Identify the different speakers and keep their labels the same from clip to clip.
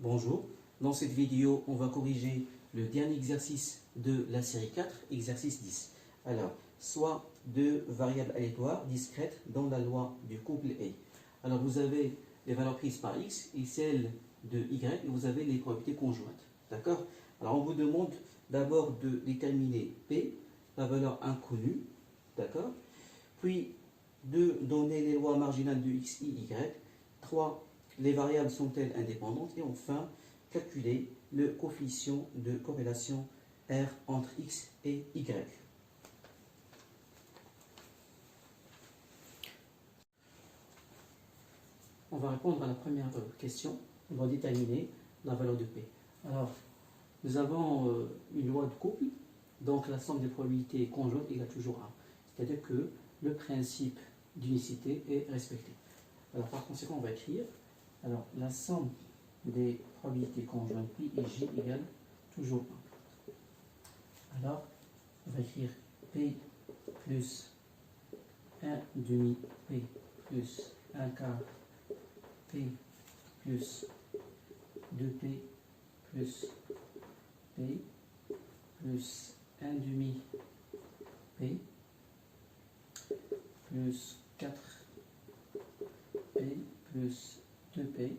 Speaker 1: Bonjour, dans cette vidéo, on va corriger le dernier exercice de la série 4, exercice 10. Alors, soit deux variables aléatoires discrètes dans la loi du couple A. Alors, vous avez les valeurs prises par x et celles de y, et vous avez les probabilités conjointes. D'accord? Alors, on vous demande d'abord de déterminer P, la valeur inconnue. D'accord? Puis, de donner les lois marginales de x et y. 3. Les variables sont-elles indépendantes? Et enfin, calculer le coefficient de corrélation R entre x et y. On va répondre à la première question. On va déterminer la valeur de P. Alors, nous avons une loi de couple, donc la somme des probabilités conjointes égale toujours 1. C'est-à-dire que le principe d'unicité est respecté. Alors, par conséquent, on va écrire la somme des probabilités conjointes Pi et J égale toujours 1. Alors, on va écrire P plus 1 demi P plus 1 quart P plus 2P plus P plus 1 demi P plus 4P plus 2P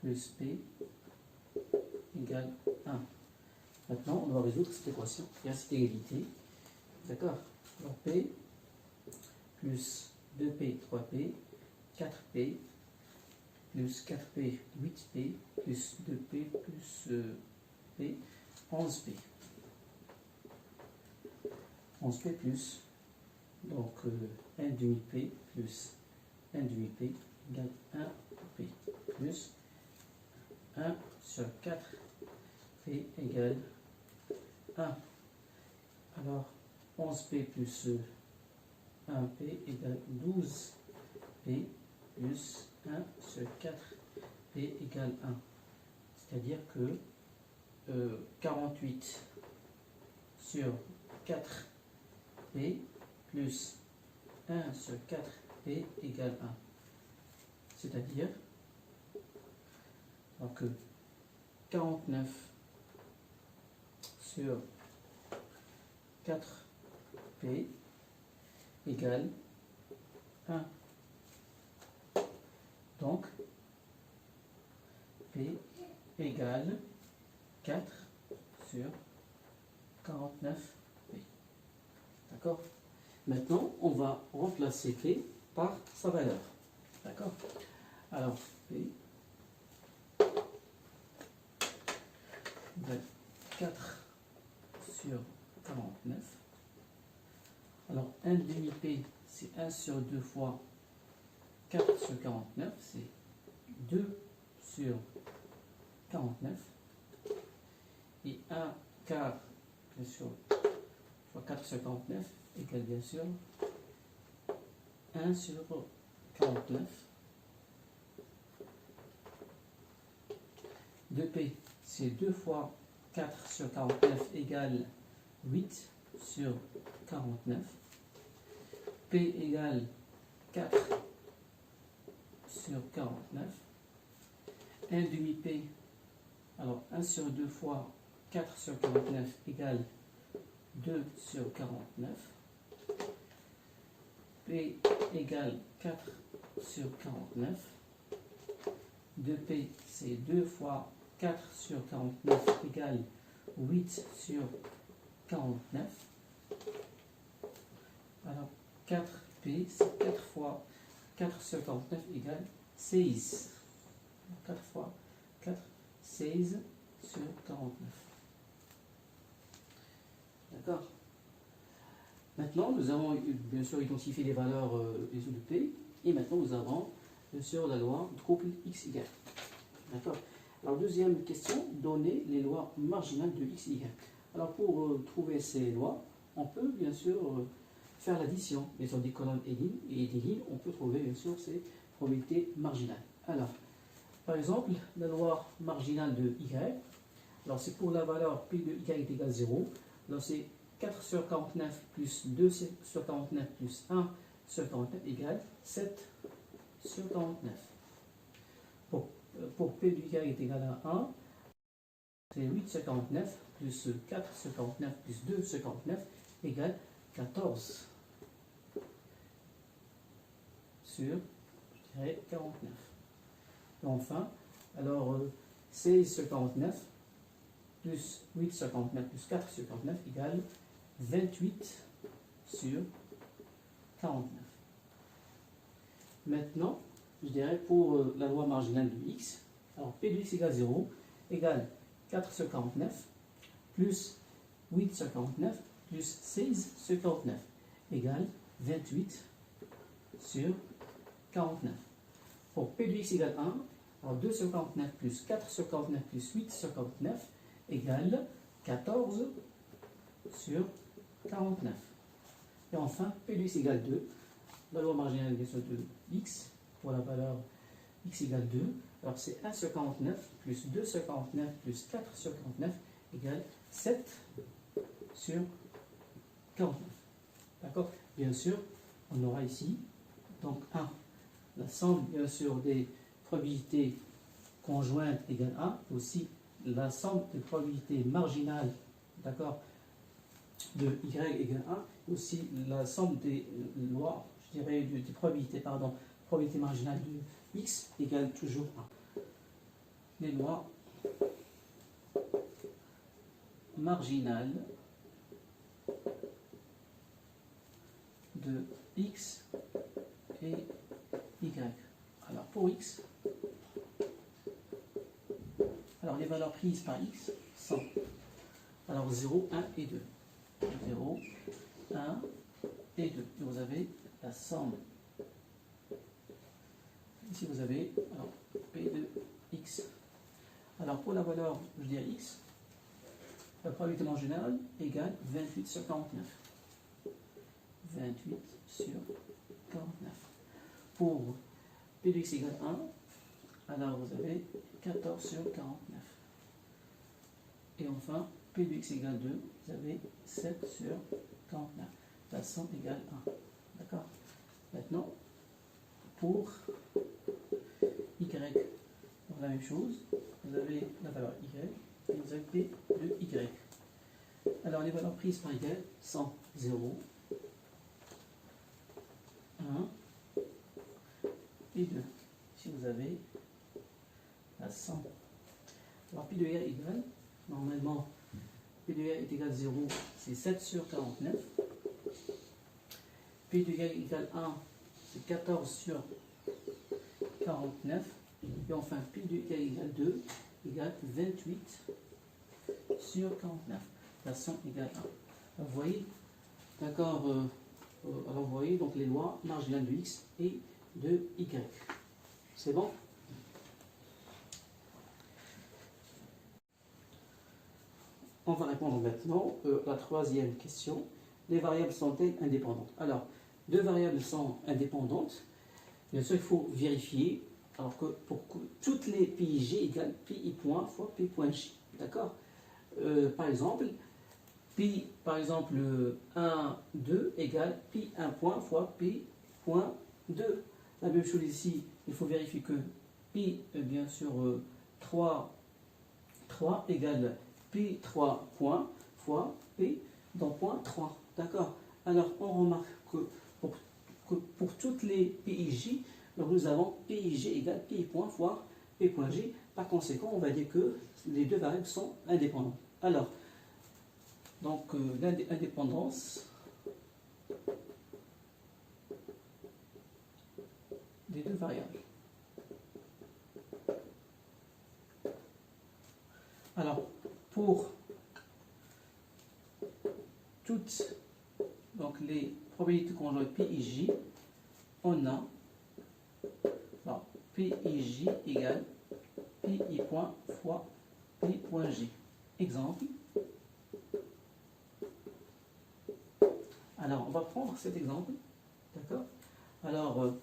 Speaker 1: plus P égale 1. Maintenant, on va résoudre cette équation et à cette égalité. D'accord? Alors P plus 2P, 3P, 4P plus 4P, 8P plus 2P plus P, 11P. 11P plus, donc 1 demi P plus 1 demi P égale 1P plus 1 sur 4 P égale 1. Alors 11P plus 1P égale 12P plus 1 sur 4 P égale 1. C'est-à-dire que 48 sur 4 P plus 1 sur 4 P égale 1. C'est-à-dire que 49 sur 4 P égale 1. Donc, P égale 4 sur 49 P. D'accord? Maintenant, on va remplacer P par sa valeur. D'accord? Alors, P égale 4 sur 49. Alors, 1 demi P, c'est 1 sur 2 fois 4 sur 49, c'est 2 sur 49. Et 1 quart, bien sûr, fois 4 sur 49 égale bien sûr 1 sur 49. 2P, c'est 2 fois 4 sur 49 égale 8 sur 49. P égale 4 sur 49. 1 demi P, alors 1 sur 2 fois 4 sur 49 égale 2 sur 49. P égale 4 sur 49. 2P, c'est 2 fois 4 sur 49 égale 8 sur 49. Alors 4P, c'est 4 fois 4 sur 49 égale 16. 4 fois 4, 16 sur 49. D'accord? Maintenant, nous avons bien sûr identifié les valeurs des de P. Et maintenant, nous avons bien sûr la loi de couple XY. D'accord? Alors, deuxième question, donner les lois marginales de x et y. Alors, pour trouver ces lois, on peut bien sûr faire l'addition des colonnes et des lignes. On peut trouver bien sûr ces probabilités marginales. Alors, par exemple, la loi marginale de y, alors c'est pour la valeur P de y est égal à 0. Alors, c'est 4 sur 49 plus 2 sur 49 plus 1 sur 49 égale 7 sur 49. Bon, pour P de Y est égal à 1, c'est 8 sur 49 plus 4 sur 49 plus 2 sur 49 égale 14 sur, je dirais, 49. Et enfin, alors 16 sur 49 plus 8 sur 49 plus 4 sur 49 égale 28 sur 49. Maintenant, je dirais pour la loi marginale de x, alors P de x égale 0 égale 4 sur 49 plus 8 sur 49 plus 16 sur 49 égale 28 sur 49. Pour P de x égale 1, alors 2 sur 49 plus 4 sur 49 plus 8 sur 49 égale 14 sur 49. Et enfin, P de x égale 2, la loi marginale de x, pour la valeur x égale 2, alors c'est 1 sur 49 plus 2 sur 49 plus 4 sur 49 égale 7 sur 49. D'accord? Bien sûr, on aura ici, donc 1, la somme bien sûr des probabilités conjointes égale 1, aussi la somme des probabilités marginales, d'accord, de y égale 1, aussi la somme des lois, je dirais, des probabilités, pardon, probabilité marginale de x égale toujours 1. Les lois marginales de x et y. Alors pour x, alors les valeurs prises par x sont alors 0, 1 et 2. 0, 1 et 2. Et vous avez la somme. Ici vous avez alors, P de x. Alors pour la valeur, je dirais x, la probabilité marginale égale 28 sur 49. 28 sur 49. Pour P de x égale 1, alors vous avez 14 sur 49. Et enfin, P de x égale 2, vous avez 7 sur 49. La somme égale 1. D'accord? Maintenant, pour y, donc la même chose, vous avez la valeur y et vous avez P de y. Alors les valeurs prises par y sont 0, 1 et 2. Ici vous avez la somme. Alors P de y égale, normalement, P de y est égal à 0, c'est 7 sur 49. P de y égale 1, c'est 14 sur 49. Et enfin, P de y égale 2 égale 28 sur 49. La somme égale 1. Alors, vous voyez, d'accord, alors vous voyez donc les lois marginales de x et de y. C'est bon? On va répondre maintenant à la troisième question. Les variables sont-elles indépendantes? Alors, deux variables sont indépendantes. Bien sûr, il faut vérifier. Alors que pour que toutes les PIG égale PI point fois P point J. D'accord? Par exemple, Pi, par exemple, 1, 2 égale Pi 1 point fois Pi point 2. La même chose ici, il faut vérifier que Pi, bien sûr, 3 égale P 3 points fois P dans point 3. D'accord? Alors, on remarque que pour toutes les PIJ, nous avons PIJ égale PI point fois P point J. Par conséquent, on va dire que les deux variables sont indépendantes. Alors, donc, l'indépendance des deux variables. Alors, pour toutes donc, les probabilités conjointes PIJ, on a alors, PIJ égale PI point fois P point J. Exemple. Alors, on va prendre cet exemple. D'accord? Alors,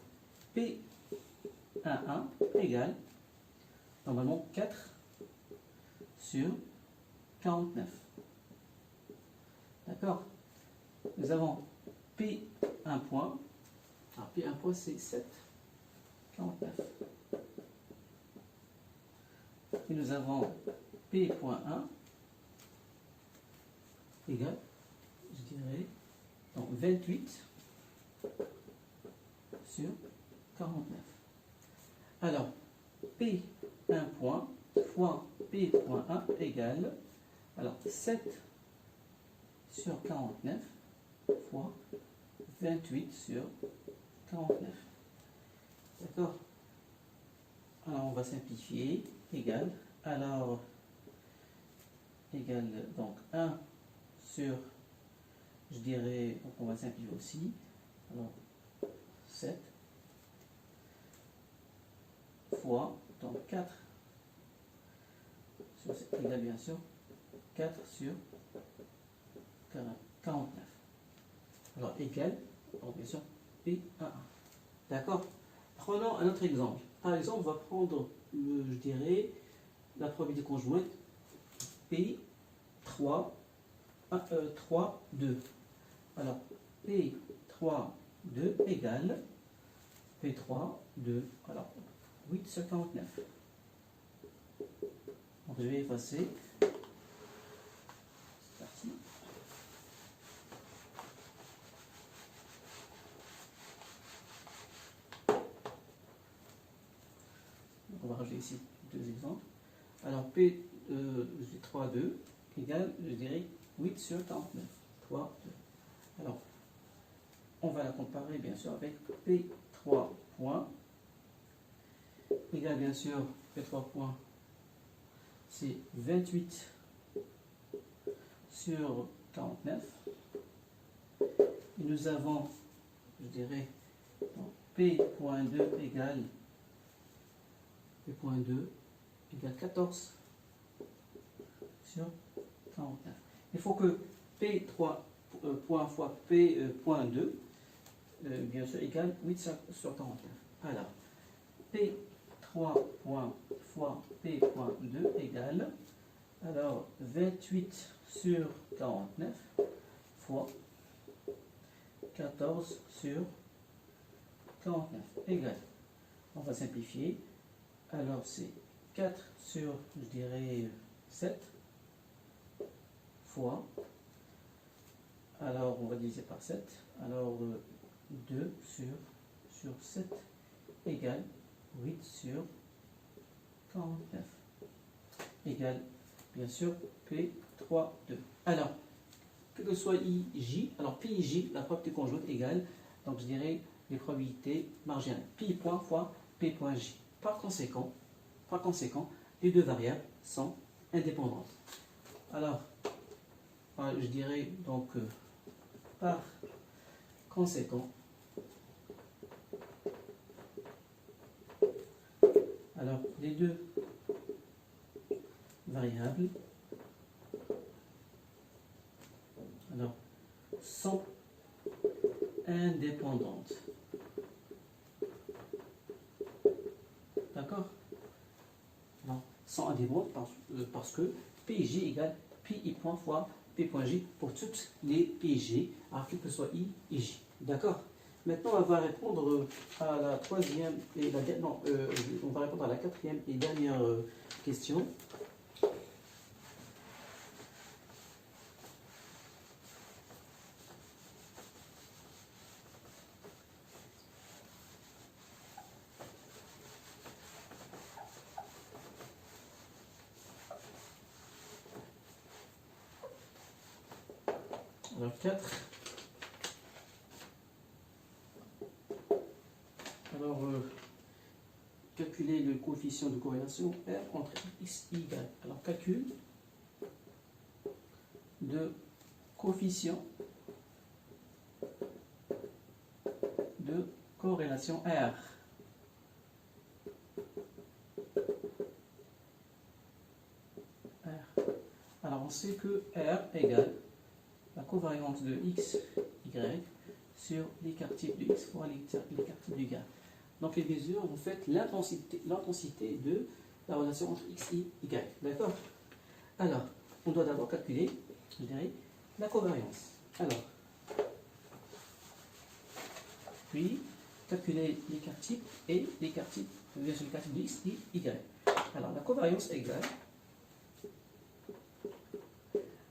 Speaker 1: P11 égale normalement 4 sur 49. D'accord? Nous avons P1 point. Alors, P1 point, c'est 7, 49. Et nous avons P.1 égale, je dirais, donc 28 sur 49. Alors, P1 point fois P.1 égale, alors 7 sur 49 fois 28 sur 49. D'accord? Alors, on va simplifier. Égal. Alors, égal donc 1 sur, je dirais, donc on va simplifier aussi. Alors, 7 fois, donc 4 sur 7 égale bien sûr 4 sur 49. Alors, égal, donc bien sûr, P1. D'accord? Prenons un autre exemple. Par exemple, on va prendre, je dirais, la probabilité conjointe P3, 3, 2. Alors, P3, 2 égale P3, 2. Alors, 8 sur 49. Donc, je vais effacer. C'est parti. On va rajouter ici deux exemples. Alors, P3, 2 égale, je dirais, 8 sur 49. 3, 2. Alors, on va la comparer bien sûr avec P3 point égale bien sûr P3 point, c'est 28 sur 49. Et nous avons, je dirais, P.2 égale P.2 égale 14 sur 49. Il faut que P3 point fois P.2 bien sûr égale 8 sur 49. Alors, P3 point fois P.2 égale, alors 28 sur 49 fois 14 sur 49 égale. On va simplifier. Alors c'est 4 sur, je dirais, 7 fois, alors on va diviser par 7, alors 2 sur 7 égale 8 sur 49 égale bien sûr P3, 2. Alors, quel que soit IJ, alors PIJ, la probabilité conjointe égale, donc je dirais les probabilités marginales, Pi point fois P.J. Par conséquent, les deux variables sont indépendantes. Alors, je dirais donc par conséquent, alors les deux variables alors, sont indépendantes. D'accord? Non, sont indépendantes parce que PJ égale PI point fois P.J pour toutes les PJ, alors quel que soit I et J. D'accord? Maintenant, on va répondre à la troisième et on va répondre à la quatrième et dernière question. Alors 4. Alors, calculer le coefficient de corrélation R entre X et Y. Alors, calcul de coefficient de corrélation R. Alors, on sait que R égale la covariance de X, Y sur l'écart type de X fois l'écart type de Y. Donc, les mesures, en fait, l'intensité de la relation entre X et Y. D'accord? Alors, on doit d'abord calculer, je dirais, la covariance. Alors, puis, calculer l'écart type et l'écart type de X et Y. Alors, la covariance covariance égale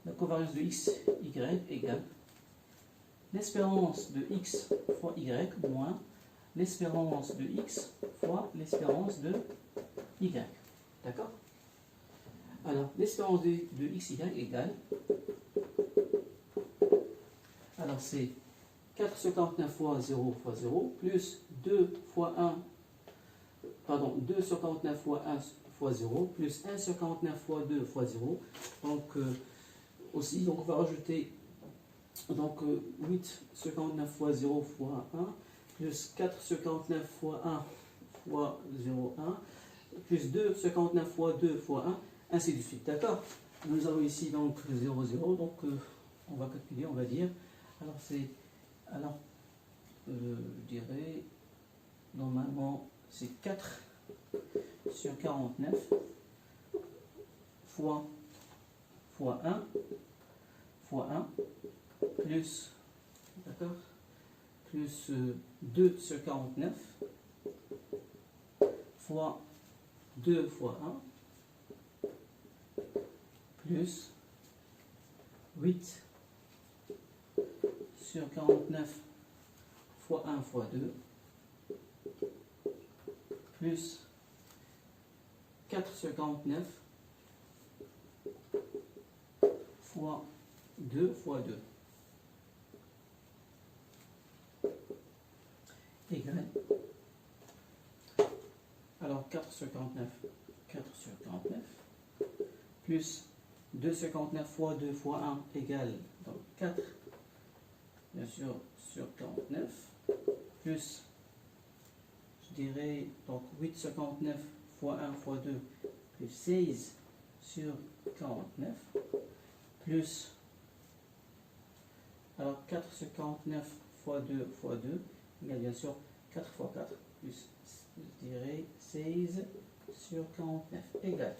Speaker 1: la covariance de x, y égale l'espérance de x fois y moins l'espérance de x fois l'espérance de y. D'accord? Alors, l'espérance de x, y égale, alors c'est 4 sur 49 fois 0 fois 0 plus 2 fois 1, pardon, 2 sur 49 fois 1 fois 0 plus 1 sur 49 fois 2 fois 0. Donc, aussi, donc on va rajouter donc, 8 sur 49 fois 0 fois 1 plus 4 sur 49 fois 1 fois 0, 1 plus 2 sur 49 fois 2 fois 1, ainsi de suite. D'accord? Nous avons ici donc 0, 0, donc on va calculer, on va dire. Alors, c'est. Alors, je dirais, normalement, c'est 4 sur 49 fois 1 fois 1 plus, d'accord, plus 2 sur 49 fois 2 fois 1 plus 8 sur 49 fois 1 fois 2 plus 4 sur 49 fois 2 fois 2 égale, alors 4 sur 49 plus 2 sur 49 fois 2 fois 1 égale donc 4 bien sûr sur 49 plus je dirais donc 8 sur 49 fois 1 fois 2 plus 16 sur 49 plus alors 4 sur 49 fois 2 fois 2 égale bien sûr 4 fois 4 plus je dirais 16 sur 49 égale.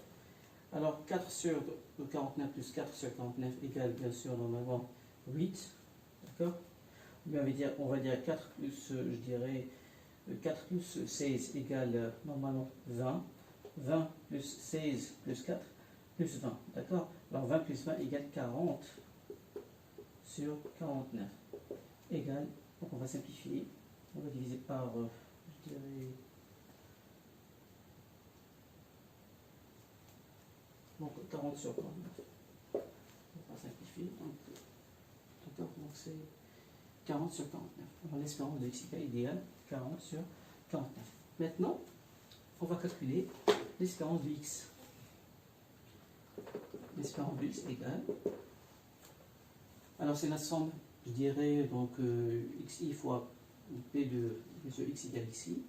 Speaker 1: Alors 4 sur 49 plus 4 sur 49 égale bien sûr normalement 8. D'accord? On va dire 4 plus, je dirais, 4 plus 16 égale normalement 20. 20 plus 16 plus 4 plus 20. D'accord? Alors 20 plus 20 égale 40 sur 49 égale, donc on va simplifier. On va diviser par, je dirais, donc 40 sur 49. On va simplifier. D'accord? Donc c'est 40 sur 49. Alors l'espérance de x égale 40 sur 49. Maintenant, on va calculer l'espérance de x. L'espérance de x égale. Alors c'est la somme, je dirais, donc xi fois p de x égale xi.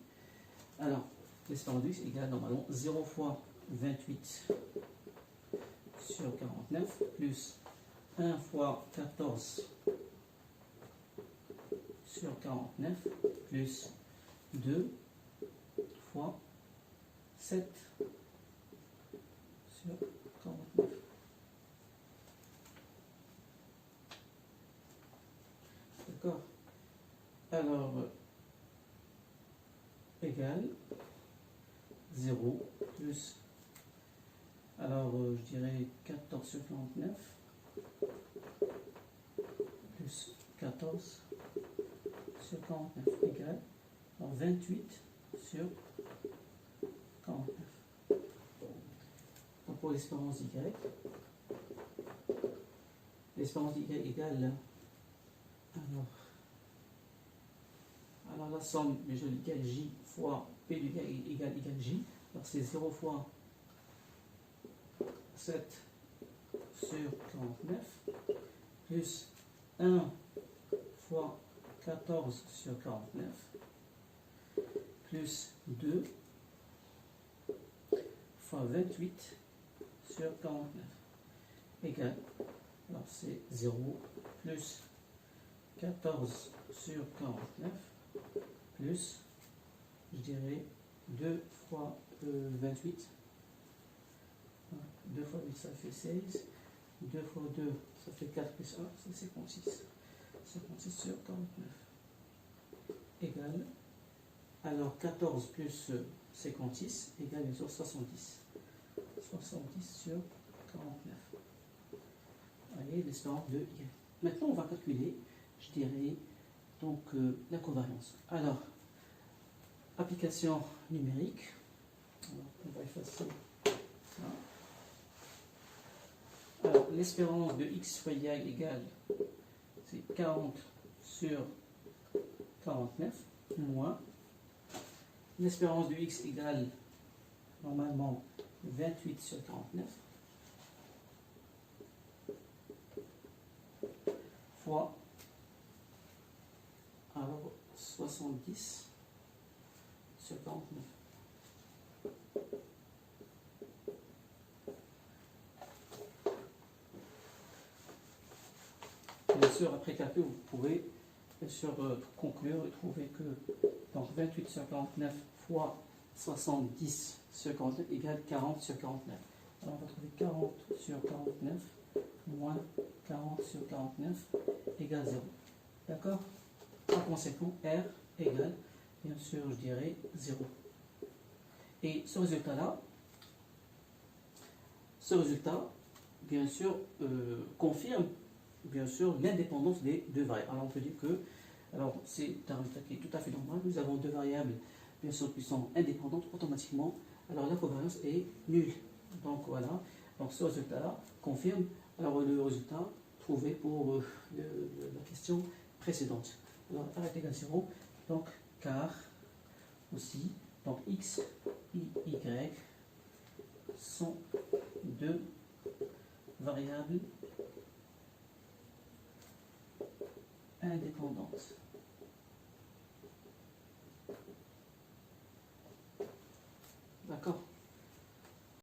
Speaker 1: Alors l'espérance de x égale normalement 0 fois 28 sur 49 plus 1 fois 14 sur 49 plus 2 fois 7 sur 49. D'accord? Alors, égale 0 plus, alors je dirais 14 sur 49 plus 14 sur 49 égale 28 sur 49. Donc pour l'espérance y, l'espérance y égale, alors la somme déjà égale j fois p de y égale j. Alors c'est 0 fois 7 sur 49 plus 1 fois 14 sur 49 plus 2 fois 28 sur 49 égale, alors c'est 0 plus 14 sur 49 plus, je dirais, 2 fois 28. 2 fois 8 ça fait 16, 2 fois 2 ça fait 4 plus 1, c'est 56. 56 sur 49 égale, alors 14 plus 56 égale bien sûr 70. 70 sur 49. Voyez l'espérance de y. Maintenant, on va calculer, je dirais, donc la covariance. Alors, application numérique. Alors, on va effacer ça. Alors, l'espérance de x fois y égale, c'est 40 sur 49, moins l'espérance de x égale normalement 28 sur 49, fois alors 70 sur 49. Bien sûr, après calcul, vous pouvez bien sûr conclure et trouver que donc 28 sur 49 fois 70 sur 49 égale 40 sur 49. Alors on va trouver 40 sur 49 moins 40 sur 49 égale 0. D'accord? Par conséquent, R égale, bien sûr, je dirais 0. Et ce résultat-là, bien sûr, confirme bien sûr l'indépendance des deux variables. Alors on peut dire que c'est un résultat qui est tout à fait normal. Nous avons deux variables bien sûr qui sont indépendantes automatiquement. Alors la covariance est nulle. Donc voilà. Donc ce résultat-là confirme alors le résultat trouvé pour la question précédente. Alors R est égal à 0. Donc car aussi donc x et y sont deux variables indépendantes.